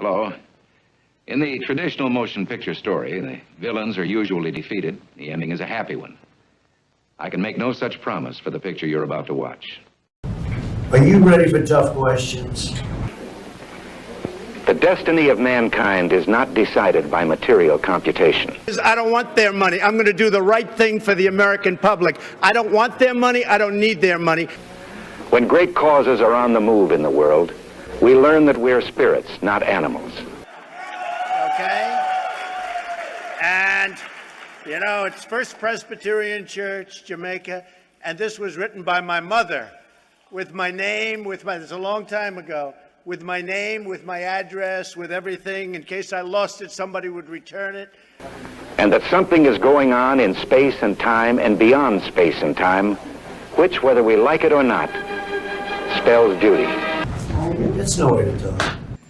Hello. In the traditional motion picture story, the villains are usually defeated. The ending is a happy one. I can make no such promise for the picture you're about to watch. Are you ready for tough questions? The destiny of mankind is not decided by material computation. I don't want their money. I'm going to do the right thing for the American public. I don't want their money. I don't need their money. When great causes are on the move in the world, we learn that we're spirits, not animals. Okay? And, you know, it's First Presbyterian Church, Jamaica, and this was written by my mother with my name, it's a long time ago, with my name, with my address, with everything. In case I lost it, somebody would return it. And that something is going on in space and time and beyond space and time, which, whether we like it or not, spells duty. That's no way to talk.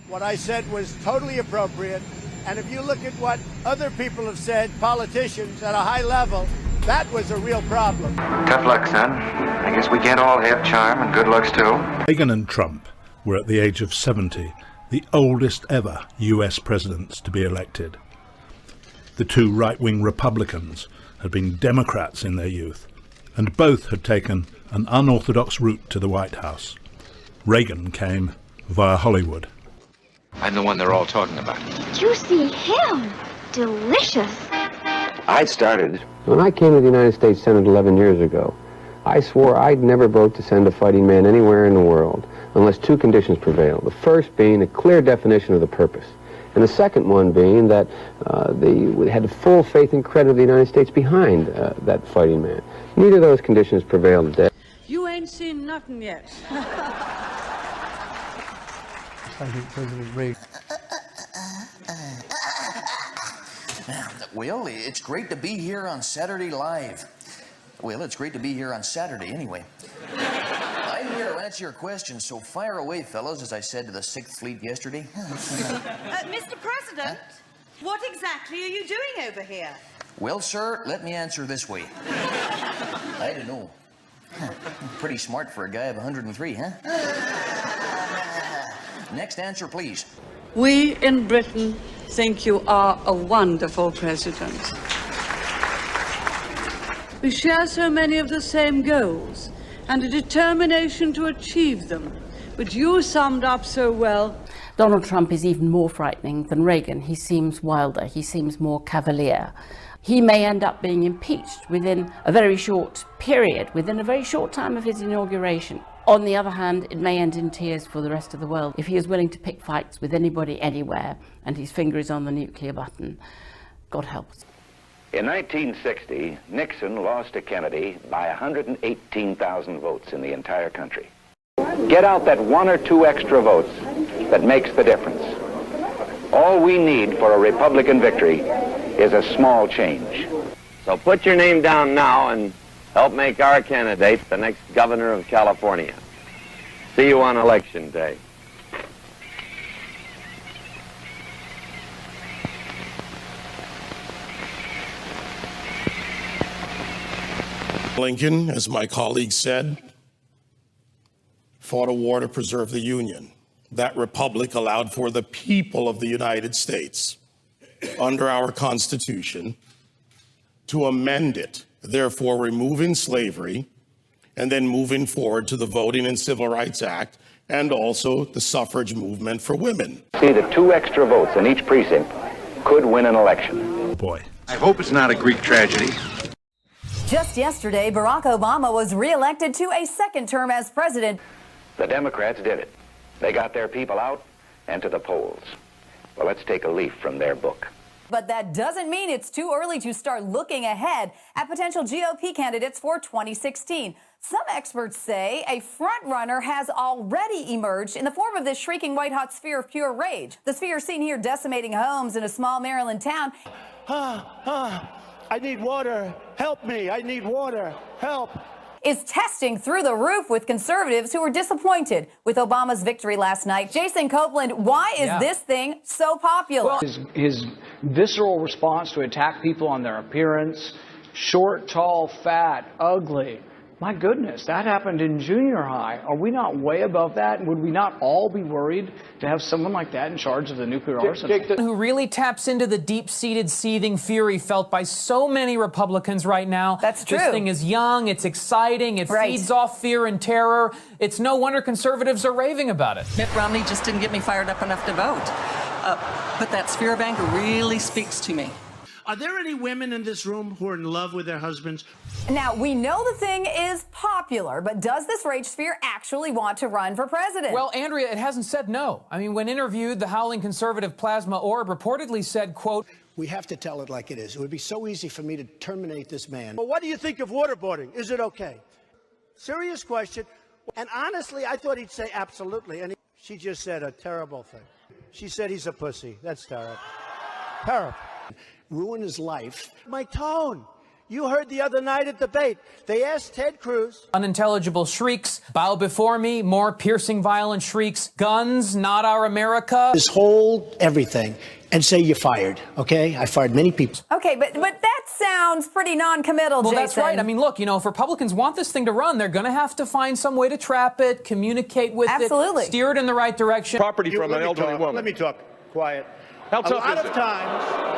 What I said was totally appropriate. And if you look at what other people have said, politicians at a high level, that was a real problem. Tough luck, son. I guess we can't all have charm, and good looks too. Reagan and Trump were at the age of 70, the oldest ever US presidents to be elected. The two right-wing Republicans had been Democrats in their youth, and both had taken an unorthodox route to the White House. Reagan came via Hollywood. I'm the one they're all talking about. You see him? Delicious. I started. When I came to the United States Senate 11 years ago, I swore I'd never vote to send a fighting man anywhere in the world unless two conditions prevailed. The first being a clear definition of the purpose, and the second one being that we had full faith and credit of the United States behind that fighting man. Neither of those conditions prevailed today. You ain't seen nothing yet. I think President Reagan. Well, it's great to be here on Saturday Live. Well, it's great to be here on Saturday anyway. I'm here to answer your questions, so fire away, fellas, as I said to the 6th Fleet yesterday. Mr. President, what exactly are you doing over here? Well, sir, let me answer this way. I don't know. Pretty smart for a guy of 103, huh? Next answer, please. We in Britain think you are a wonderful president. We share so many of the same goals and a determination to achieve them, which you summed up so well. Donald Trump is even more frightening than Reagan. He seems wilder, he seems more cavalier. He may end up being impeached within a very short period, within a very short time of his inauguration. On the other hand, it may end in tears for the rest of the world if he is willing to pick fights with anybody, anywhere, and his finger is on the nuclear button. God help us. In 1960, Nixon lost to Kennedy by 118,000 votes in the entire country. Get out that 1 or 2 extra votes that makes the difference. All we need for a Republican victory is a small change. So put your name down now and help make our candidate the next governor of California. See you on election day. Lincoln, as my colleague said, fought a war to preserve the Union. That republic allowed for the people of the United States, under our Constitution, to amend it, therefore removing slavery, and then moving forward to the Voting and Civil Rights Act, and also the suffrage movement for women. See, the 2 extra votes in each precinct could win an election. Boy. I hope it's not a Greek tragedy. Just yesterday, Barack Obama was reelected to a second term as president. The Democrats did it. They got their people out and to the polls. Well, let's take a leaf from their book. But that doesn't mean it's too early to start looking ahead at potential GOP candidates for 2016. Some experts say a front-runner has already emerged in the form of this shrieking white-hot sphere of pure rage. The sphere seen here decimating homes in a small Maryland town. I need water. Help me. I need water. Help. Is testing through the roof with conservatives who were disappointed with Obama's victory last night. Jason Copeland, why is this thing so popular? Well, his visceral response to attack people on their appearance, short, tall, fat, ugly, My goodness, that happened in junior high. Are we not way above that? Would we not all be worried to have someone like that in charge of the nuclear arsenal? Who really taps into the deep-seated seething fury felt by so many Republicans right now. That's true. This thing is young, it's exciting, it feeds off fear and terror. It's no wonder conservatives are raving about it. Mitt Romney just didn't get me fired up enough to vote. But that sphere of anger really speaks to me. Are there any women in this room who are in love with their husbands? Now, we know the thing is popular, but does this rage sphere actually want to run for president? Well, Andrea, it hasn't said no. I mean, when interviewed, the howling conservative Plasma Orb reportedly said, quote, "We have to tell it like it is. It would be so easy for me to terminate this man." Well, what do you think of waterboarding? Is it okay? Serious question. And honestly, I thought he'd say absolutely. And she just said a terrible thing. She said he's a pussy. That's terrible. Terrible. Ruin his life. My tone. You heard the other night at debate. They asked Ted Cruz. Unintelligible shrieks, bow before me, more piercing violent shrieks, guns, not our America. Just hold everything and say you're fired, okay? I fired many people. Okay, but that sounds pretty non-committal, Well, Jason. that's right. I mean, look, you know, if Republicans want this thing to run, they're going to have to find some way to trap it, communicate with Absolutely. it, steer it in the right direction. Property from an elderly woman. Let me talk. Quiet. How tough is it? A lot of times.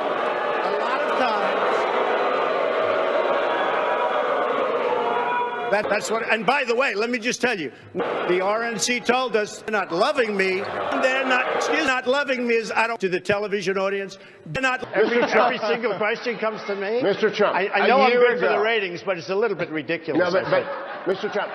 That's what, and by the way, let me just tell you, the RNC told us they're not loving me. They're not loving me as I don't to the television audience. They're not. Every single question comes to me. Mr. Trump, I know I'm good for the ratings, but it's a little bit ridiculous. No, but Mr. Trump,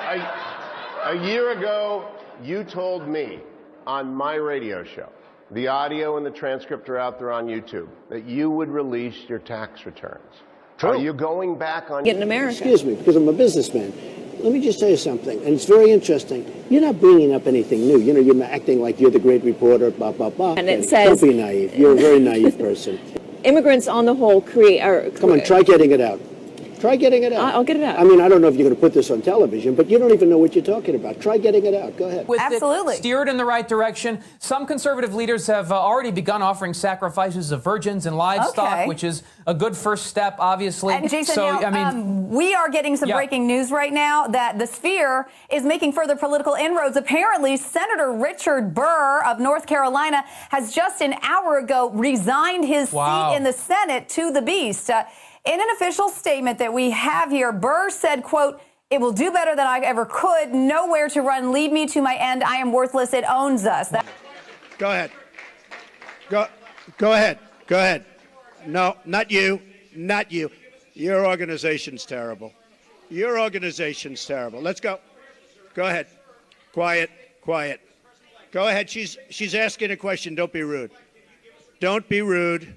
a year ago, you told me on my radio show, the audio and the transcript are out there on YouTube, that you would release your tax returns. True. Are you going back on... Get in America. Excuse me, because I'm a businessman. Let me just tell you something, and it's very interesting. You're not bringing up anything new. You know, you're acting like you're the great reporter, blah, blah, blah. And it says... Don't be naive. You're a very naive person. Immigrants on the whole create... Come on, try getting it out. Try getting it out. I'll get it out. I mean, I don't know if you're going to put this on television, but you don't even know what you're talking about. Try getting it out. Go ahead. Absolutely. Steer it in the right direction. Some conservative leaders have already begun offering sacrifices of virgins and livestock, which is a good first step, obviously. And Jason, we are getting some breaking news right now that the sphere is making further political inroads. Apparently, Senator Richard Burr of North Carolina has just an hour ago resigned his seat in the Senate to the beast. In an official statement that we have here, Burr said, quote, "It will do better than I ever could. Nowhere to run. Lead me to my end. I am worthless. It owns us." Go ahead. Go ahead. Go ahead. No, not you. Not you. Your organization's terrible. Your organization's terrible. Let's go. Go ahead. Quiet. Quiet. Go ahead. She's asking a question. Don't be rude. Don't be rude.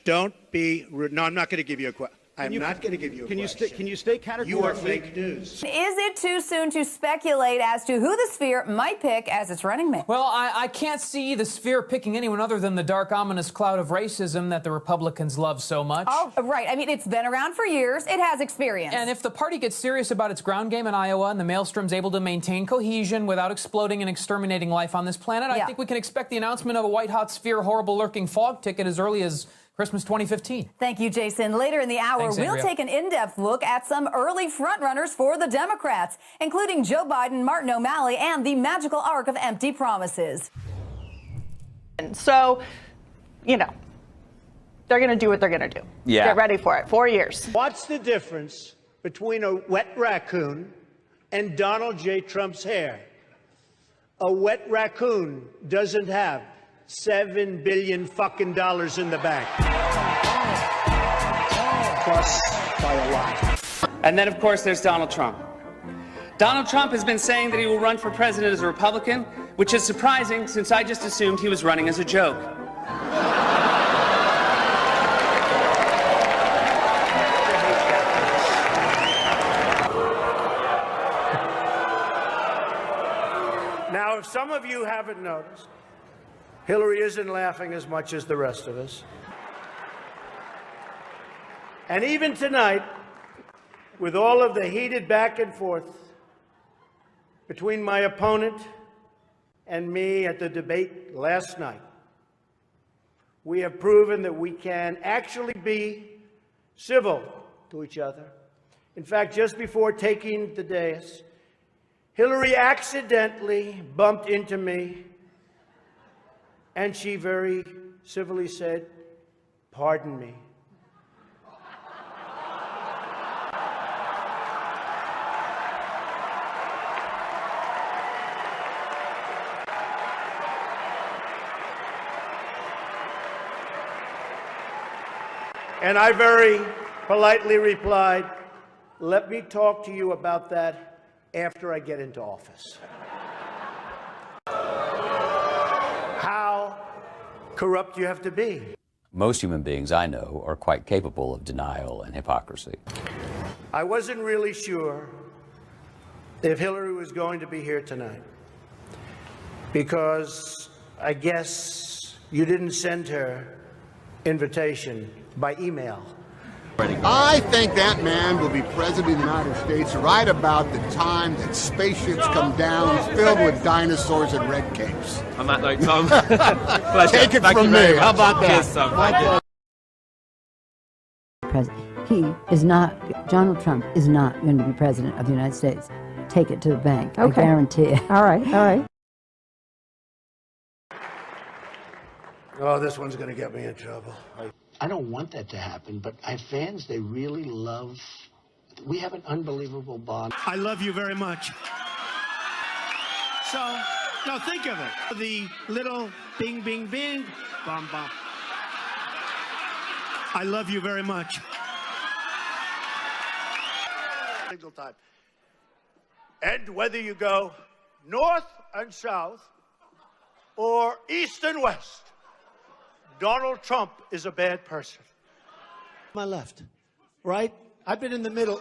Don't be rude. No, I'm not going to give you a question. I'm not going to give you a question. Can you stay categorical? You are fake news. Is it too soon to speculate as to who the sphere might pick as its running mate? Well, I can't see the sphere picking anyone other than the dark, ominous cloud of racism that the Republicans love so much. Oh, right. I mean, it's been around for years. It has experience. And if the party gets serious about its ground game in Iowa and the Maelstrom's able to maintain cohesion without exploding and exterminating life on this planet, I think we can expect the announcement of a white-hot sphere horrible lurking fog ticket as early as Christmas 2015. Thank you, Jason. Later in the hour, we'll take an in-depth look at some early frontrunners for the Democrats, including Joe Biden, Martin O'Malley, and the magical arc of empty promises. So, you know, they're going to do what they're going to do. Yeah. Get ready for it. 4 years. What's the difference between a wet raccoon and Donald J. Trump's hair? A wet raccoon doesn't have $7 billion fucking dollars in the bank. Plus by a lot. And then, of course, there's Donald Trump. Donald Trump has been saying that he will run for president as a Republican, which is surprising since I just assumed he was running as a joke. Now, if some of you haven't noticed, Hillary isn't laughing as much as the rest of us. And even tonight, with all of the heated back and forth between my opponent and me at the debate last night, we have proven that we can actually be civil to each other In fact, just before taking the dais, Hillary accidentally bumped into me, and she very civilly said, "Pardon me." And I very politely replied, "Let me talk to you about that after I get into office." How corrupt do you have to be? Most human beings I know are quite capable of denial and hypocrisy. I wasn't really sure if Hillary was going to be here tonight, because I guess you didn't send her invitation by email. I think that man will be president of the United States right about the time that spaceships come down filled with dinosaurs and red capes. On that note, Tom, Take it from me. How about that? Cheers, Tom. Donald Trump is not going to be president of the United States. Take it to the bank. Okay. I guarantee it. All right, all right. Oh, this one's going to get me in trouble. I don't want that to happen, but I have fans, they really love, we have an unbelievable bond. I love you very much. So, now think of it. The little bing, bing, bing, bum, bum. I love you very much. Single time. And whether you go north and south or east and west, Donald Trump is a bad person. My left, right? I've been in the middle.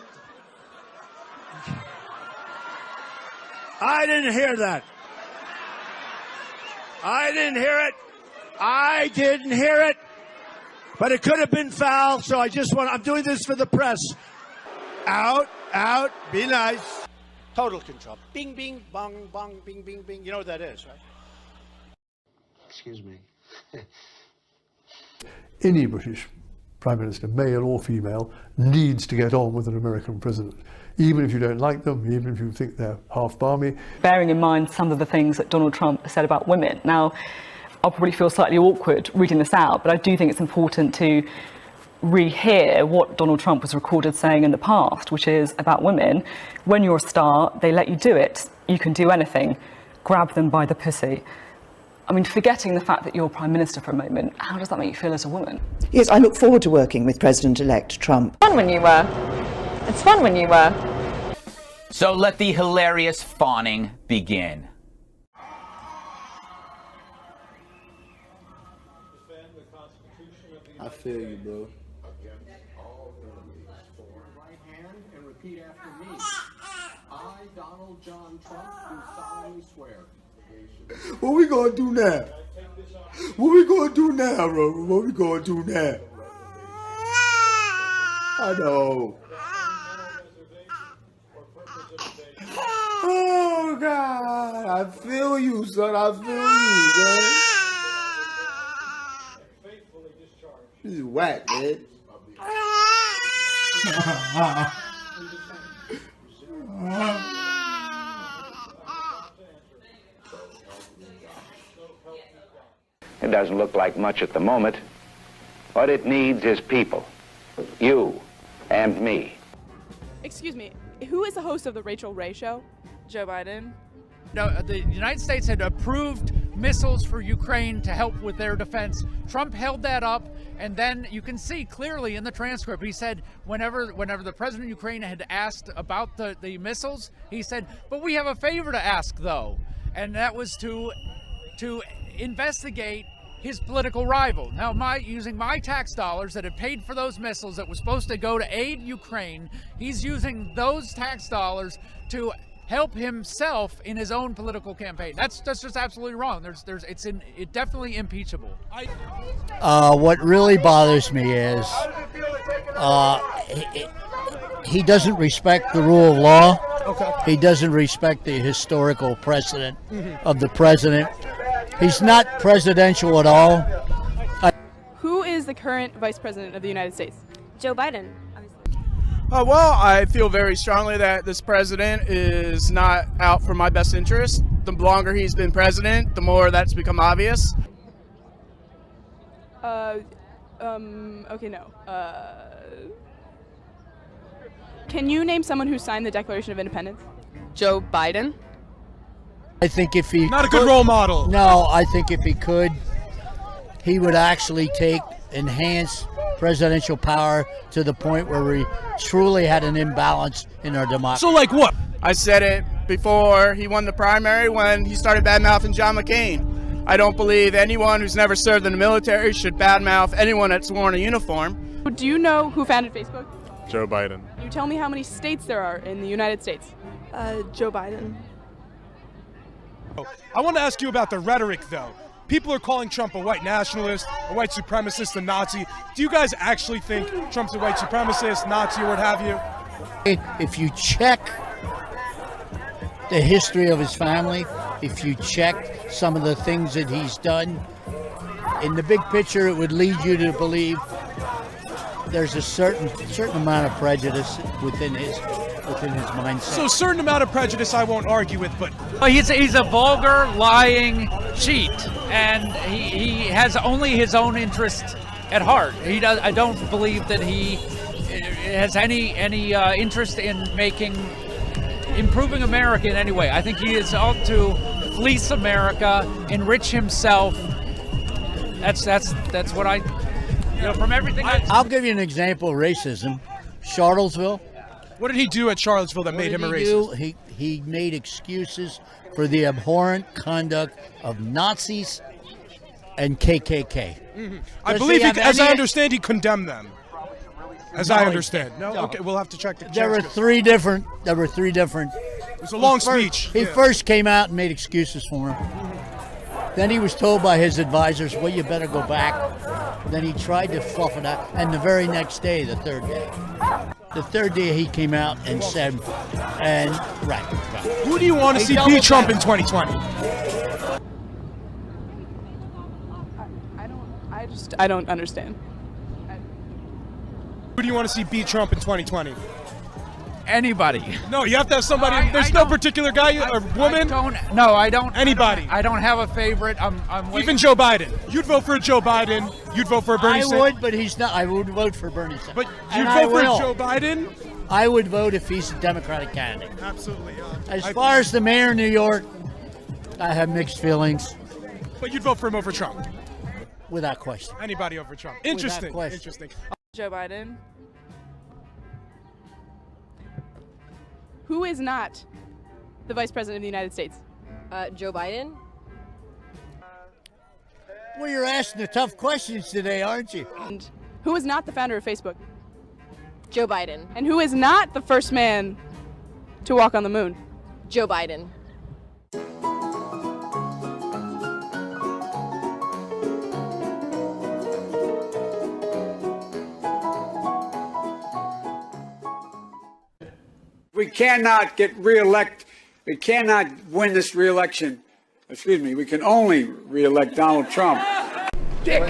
I didn't hear that. I didn't hear it. I didn't hear it. But it could have been foul, so I'm doing this for the press. Out, out, be nice. Total control. Bing, bing, bong, bong, bing, bing, bing. You know what that is, right? Excuse me. Any British Prime Minister, male or female, needs to get on with an American president. Even if you don't like them, even if you think they're half balmy. Bearing in mind some of the things that Donald Trump said about women. Now, I'll probably feel slightly awkward reading this out, but I do think it's important to rehear what Donald Trump was recorded saying in the past, which is about women. When you're a star, they let you do it. You can do anything. Grab them by the pussy. I mean, forgetting the fact that you're Prime Minister for a moment, how does that make you feel as a woman? Yes, I look forward to working with President-elect Trump. It's fun when you were. It's fun when you were. So let the hilarious fawning begin. I feel you, bro. Right hand and repeat after me. I, Donald John Trump, do solemnly swear. What we gonna do now? What we gonna do now, Robert? What we gonna do now? I know. Oh, God. I feel you, son. I feel you, man. This is whack, man. It doesn't look like much at the moment. What it needs is people. You and me. Excuse me, who is the host of the Rachel Ray Show? Joe Biden. No, the United States had approved missiles for Ukraine to help with their defense. Trump held that up, and then you can see clearly in the transcript, he said whenever the president of Ukraine had asked about the missiles, he said, but we have a favor to ask, though. And that was to investigate his political rival. Now, using my tax dollars that had paid for those missiles that was supposed to go to aid Ukraine, he's using those tax dollars to help himself in his own political campaign. That's just absolutely wrong. It's definitely impeachable. What really bothers me is he doesn't respect the rule of law. Okay. He doesn't respect the historical precedent of the president. He's not presidential at all. Who is the current Vice President of the United States? Joe Biden. Well, I feel very strongly that this president is not out for my best interest. The longer he's been president, the more that's become obvious. Okay, no. Can you name someone who signed the Declaration of Independence? Joe Biden. I think if he not a good role model. No, I think if he could, he would actually enhance presidential power to the point where we truly had an imbalance in our democracy. So like what? I said it before he won the primary when he started bad-mouthing John McCain. I don't believe anyone who's never served in the military should badmouth anyone that's worn a uniform. Do you know who founded Facebook? Joe Biden. Can you tell me how many states there are in the United States? Joe Biden. I want to ask you about the rhetoric, though. People are calling Trump a white nationalist, a white supremacist, a Nazi. Do you guys actually think Trump's a white supremacist, Nazi, or what have you? If you check the history of his family, if you check some of the things that he's done, in the big picture, it would lead you to believe there's a certain amount of prejudice within his mindset. So a certain amount of prejudice I won't argue with, but he's a vulgar, lying cheat, and he has only his own interest at heart. I don't believe that he has any interest in improving America in any way. I think he is out to fleece America, enrich himself. That's what I, from everything I'll give you an example of racism. Charlottesville. What did he do at Charlottesville that made him a racist? He made excuses for the abhorrent conduct of Nazis and KKK. Mm-hmm. I believe, as I understand, he condemned them. As I understand. No? Okay, we'll have to check the There were three different. It was a long speech. He first came out and made excuses for him. Then he was told by his advisors, well, you better go back. Then he tried to fluff it out. And the very next day, the third day he came out and said, right. Who do you want to see beat Trump in 2020? I don't understand. Who do you want to see beat Trump in 2020? Anybody. No, you have to have somebody. There's no particular guy or woman. I don't. Anybody. I don't have a favorite. I'm even Joe Biden. You'd vote for Joe Biden. You'd vote for Bernie Sanders. I would, but he's not. I would vote for Bernie Sanders. But you'd vote for Joe Biden? I would vote if he's a Democratic candidate. Absolutely. As far as the mayor of New York, I have mixed feelings. But you'd vote for him over Trump? Without question. Anybody over Trump. Interesting. Interesting. Joe Biden. Who is not the Vice President of the United States? Joe Biden. Well, you're asking the tough questions today, aren't you? And who is not the founder of Facebook? Joe Biden. And who is not the first man to walk on the moon? Joe Biden. We cannot get reelect. We cannot win this reelection. Excuse me. We can only reelect Donald Trump. Dick.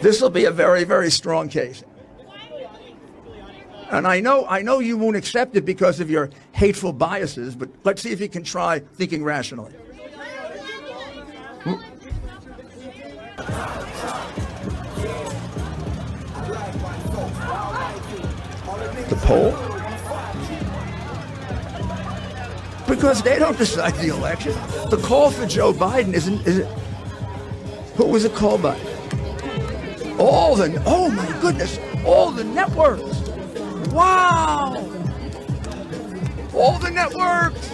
This will be a very, very strong case. And I know you won't accept it because of your hateful biases, but let's see if you can try thinking rationally. The poll? Because they don't decide the election. The call for Joe Biden is it? Who was it called by? Oh my goodness, all the networks. Wow! All the networks.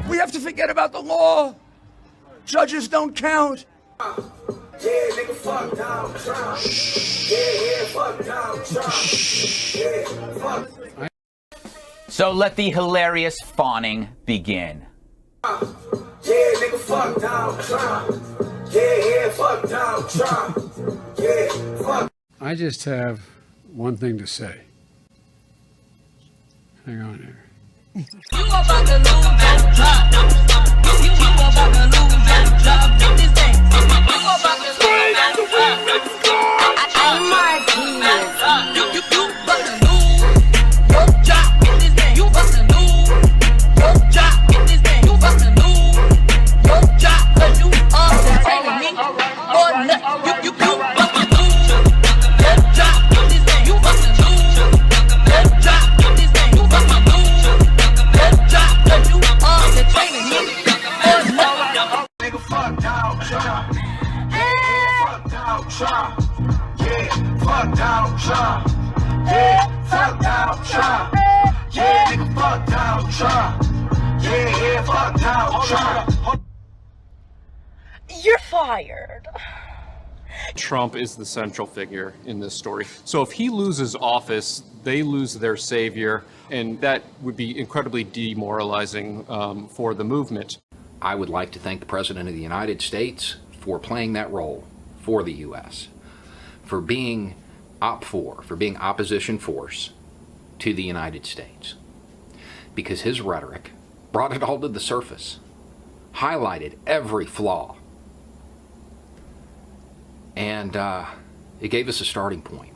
We have to forget about the law. Judges don't count. Yeah, nigga, fuck Donald Trump. Yeah, fuck Donald Trump. Yeah, fuck. So let the hilarious fawning begin. Yeah, nigga, fuck Donald Trump. Yeah, fuck Donald Trump. Yeah, fuck. I just have one thing to say. Hang on here. You about to lose that drop. You about to lose that drop. Do this thing. You about to lose that drop. I am Martinez. Trump. Yeah, fuck Donald Trump. Yeah, nigga, fuck Donald Trump. Yeah, fuck Donald Trump. You're fired. Trump is the central figure in this story. So if he loses office, they lose their savior, and that would be incredibly demoralizing for the movement. I would like to thank the President of the United States for playing that role for the U.S., for being for being opposition force to the United States, because his rhetoric brought it all to the surface, highlighted every flaw, and it gave us a starting point.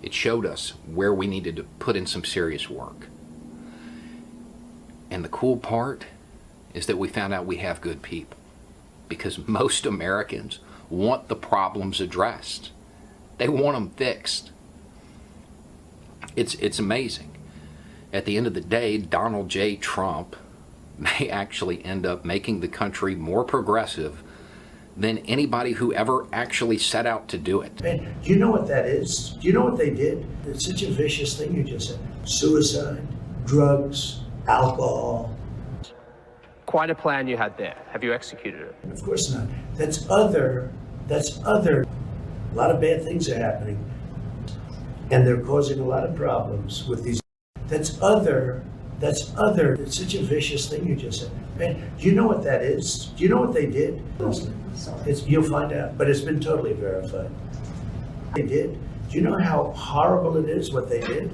It showed us where we needed to put in some serious work. And the cool part is that we found out we have good people, because most Americans want the problems addressed. They want them fixed. It's amazing. At the end of the day, Donald J. Trump may actually end up making the country more progressive than anybody who ever actually set out to do it. Man, do you know what that is? Do you know what they did? It's such a vicious thing you just said. Suicide, drugs, alcohol. Quite a plan you had there. Have you executed it? Of course not. That's other. A lot of bad things are happening. And they're causing a lot of problems with these. That's other. It's such a vicious thing you just said. Man, do you know what that is? Do you know what they did? You'll find out, but it's been totally verified. They did. Do you know how horrible it is what they did?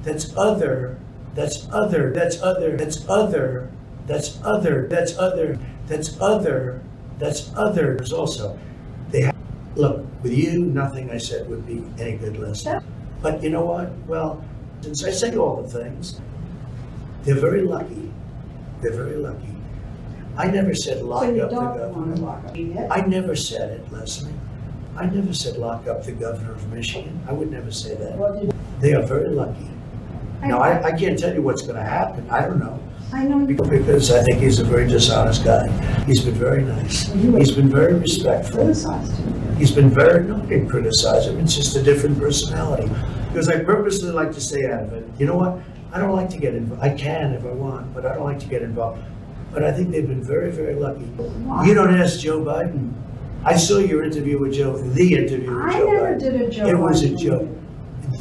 That's other. There's also. Look, with you, nothing I said would be any good lesson. But you know what? Well, since I say all the things, they're very lucky. They're very lucky. I never said lock up the governor. I never said it, Leslie. I never said lock up the governor of Michigan. I would never say that. They are very lucky. Now, I can't tell you what's going to happen. I don't know. I know. Because I think he's a very dishonest guy. He's been very nice. He's been very respectful. He's been very, no, I didn't criticize him. It's just a different personality. Because I purposely like to stay out of it. You know what? I don't like to get involved. I can if I want, but I don't like to get involved. But I think they've been very, very lucky. You don't ask Joe Biden. I saw your interview with Joe, the interview with Joe Biden. I never did a Joe Biden. It was a joke.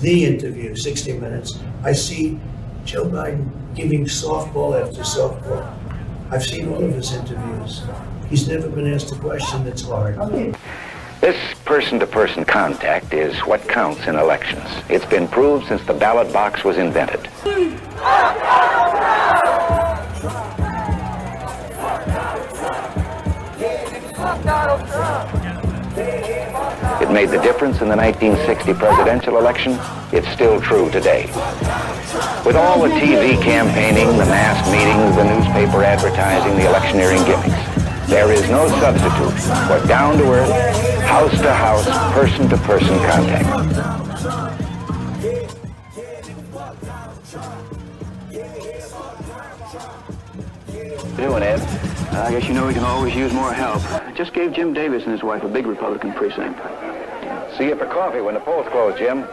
The interview, 60 Minutes. I see Joe Biden giving softball after softball. I've seen all of his interviews. He's never been asked a question that's hard. This person-to-person contact is what counts in elections. It's been proved since the ballot box was invented. It made the difference in the 1960 presidential election. It's still true today. With all the TV campaigning, the mass meetings, the newspaper advertising, the electioneering gimmicks, there is no substitute for down-to-earth, house-to-house, person-to-person contact. Doing, Ed? I guess you know we can always use more help. I just gave Jim Davis and his wife a big Republican precinct. See you for coffee when the polls close, Jim.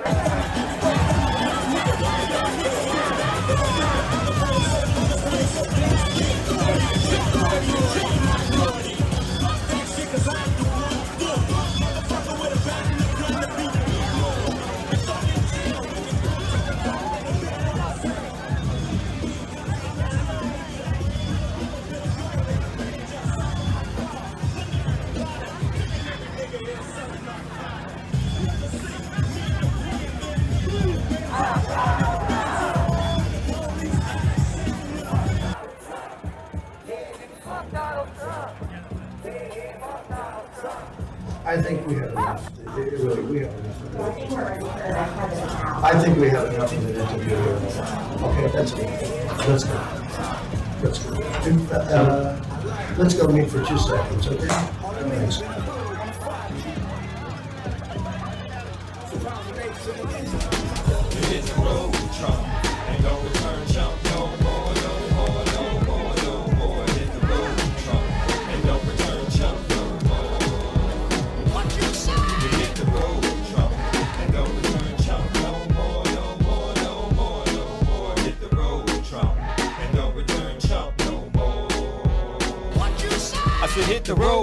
I think we have enough. Really, we have enough. I think we have enough of an interview. Okay, that's good. Let's go. Let's go. Let's go meet for 2 seconds, okay? Thanks.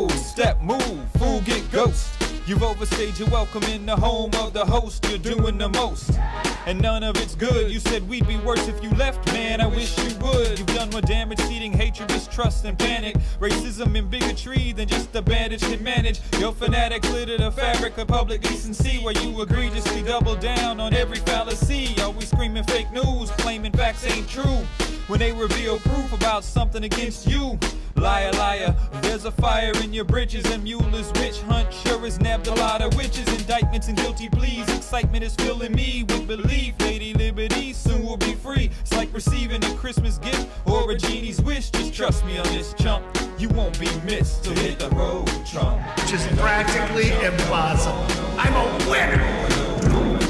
rules. Step, move, fool, get ghost. You've overstayed your welcome in the home of the host. You're doing the most, and none of it's good. You said we'd be worse if you left, man, I wish you would. You've done more damage, seeding hatred, mistrust, and panic. Racism and bigotry than just the bandage can manage. Your fanatics litter the fabric of public decency, where you egregiously double down on every fallacy. Always screaming fake news, claiming facts ain't true, when they reveal proof about something against you. Liar, liar, there's a fire in your britches, and Mueller's witch hunt sure has nabbed a lot of witches. Indictments and guilty pleas, excitement is filling me with belief. Lady Liberty soon will be free. It's like receiving a Christmas gift or a genie's wish. Just trust me on this chump, you won't be missed. So hit the road, Trump. Which is practically impossible. I'm a winner.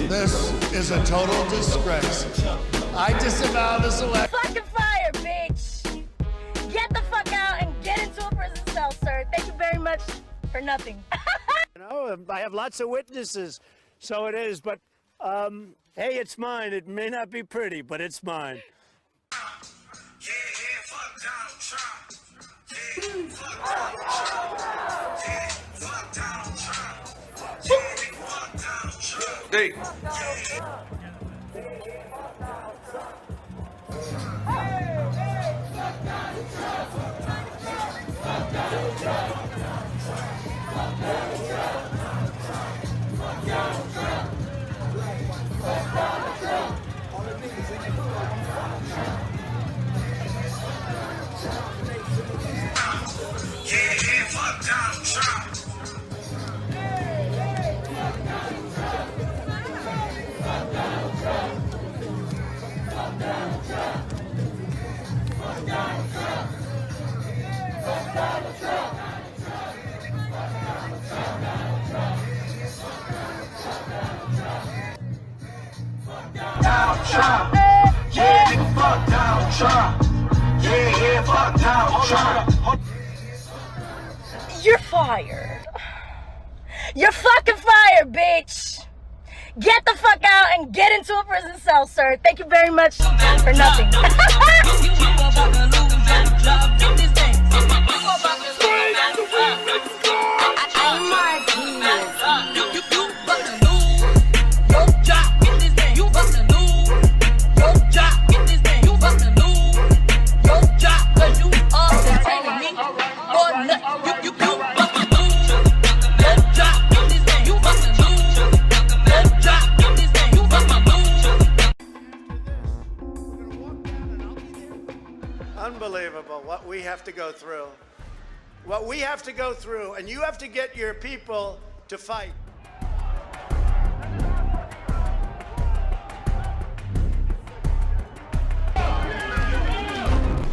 This is a total disgrace. I disavow this election. Fucking fire, bitch! Get the fuck out and get into a prison cell, sir. Thank you very much for nothing. You know, I have lots of witnesses, so it is, but hey, it's mine. It may not be pretty, but it's mine. Hey. Trump. Yeah, nigga, fuck Donald Trump. Yeah, fuck Donald Trump. You're fired. You're fucking fired, bitch. Get the fuck out and get into a prison cell, sir. Thank you very much for nothing. Unbelievable what we have to go through. What we have to go through, and you have to get your people to fight.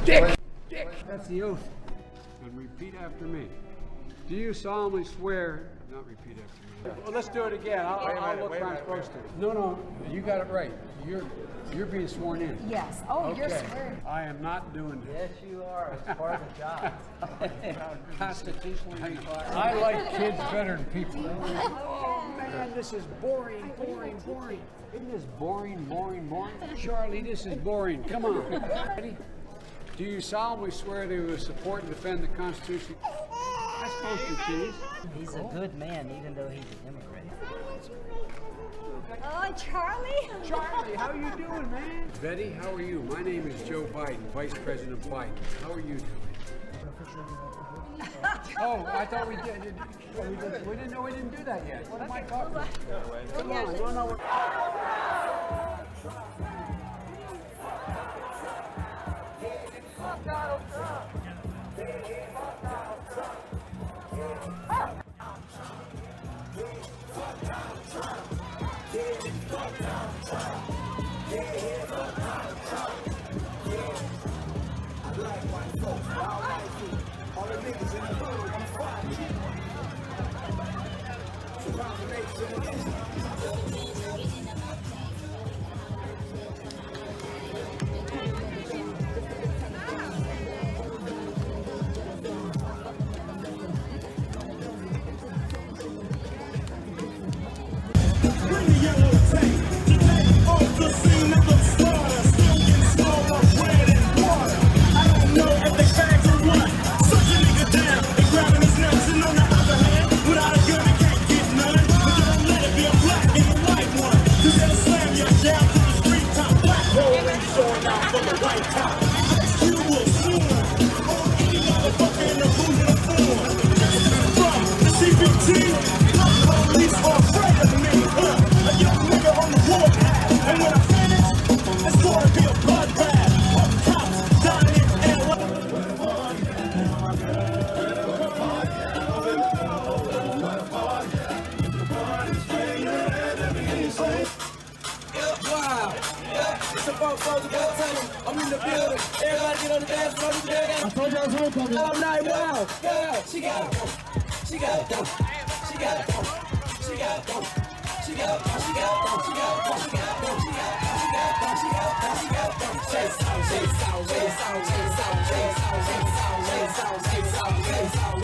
Dick! That's the oath. And repeat after me. Do you solemnly swear, not repeat after me. Well, let's do it again. I'll look where I'm supposed to. No, you got it right. You're being sworn in. Yes. Oh, okay. You're swearing. I am not doing this. Yes, you are. It's part of the job. Constitutionally. I like kids better than people. Oh, man, this is boring. Isn't this boring? Charlie, this is boring. Come on. Ready? Do you solemnly swear that you will support and defend the Constitution? That's supposed to cheese. He's a good man, even though he's an immigrant. Oh, Charlie. Charlie, how you doing, man? Betty, how are you? My name is Joe Biden, Vice President Biden. How are you doing? Oh, I thought we did. We didn't know we didn't do that yet. What am I talking about? Come on, you don't know what... Donald Trump. Bring the yellow tank to take over. Police are afraid of me. A young nigga on the warpath. And when I finish, it's gonna be a bloodbath. Up cops, dying in LA. Wow. It's a funk folks, I'm in the building. Everybody get on the dance floor. I told you I was homecoming. All night, wow. Yeah, she got it. She got it. She got it. She got it. She got it. She got it. She got it. She got it. She got it. She got it. She got it. She got it. She got it. Chase out, chase out, chase out, chase out, chase out, chase out, chase out, chase out, chase out,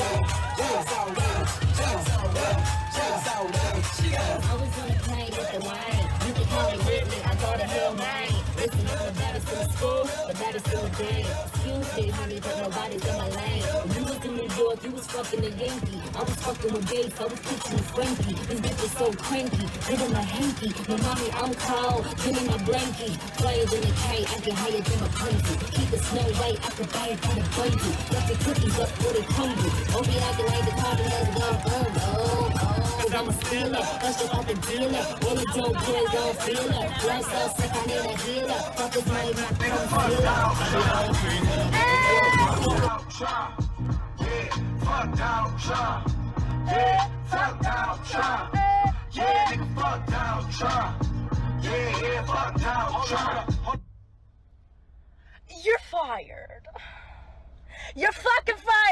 chase out, chase out, chase out. She got it. I was on the plane with the wine. You can call me Whitney, I thought the hell mine. Listen, I'm the baddest in the school, the baddest in the game. Excuse me, honey, but nobody's in my lane. When you was in New York, you was fucking a Yankee. I was fucking with Bass, I was teaching you Frankie. This bitch is so cranky, getting my hanky. No, mommy, I'm cold, give me my blankie. Players in the K, I can hire them a crazy. Keep it Snow White, I can buy it for the baby. Left the cookies up for the crumble. Don't be acting like the party has gone Cause I'm a stealer, that's just like a dealer. All the dope boys don't feel it. Blood so sick, I need a healer. Fuck this money, my friends feel it. Fuck Donald Trump. Yeah, fuck Donald Trump. Yeah, nigga, fuck Donald Trump. Yeah, fuck Donald Trump. You're fired. You're fucking fired.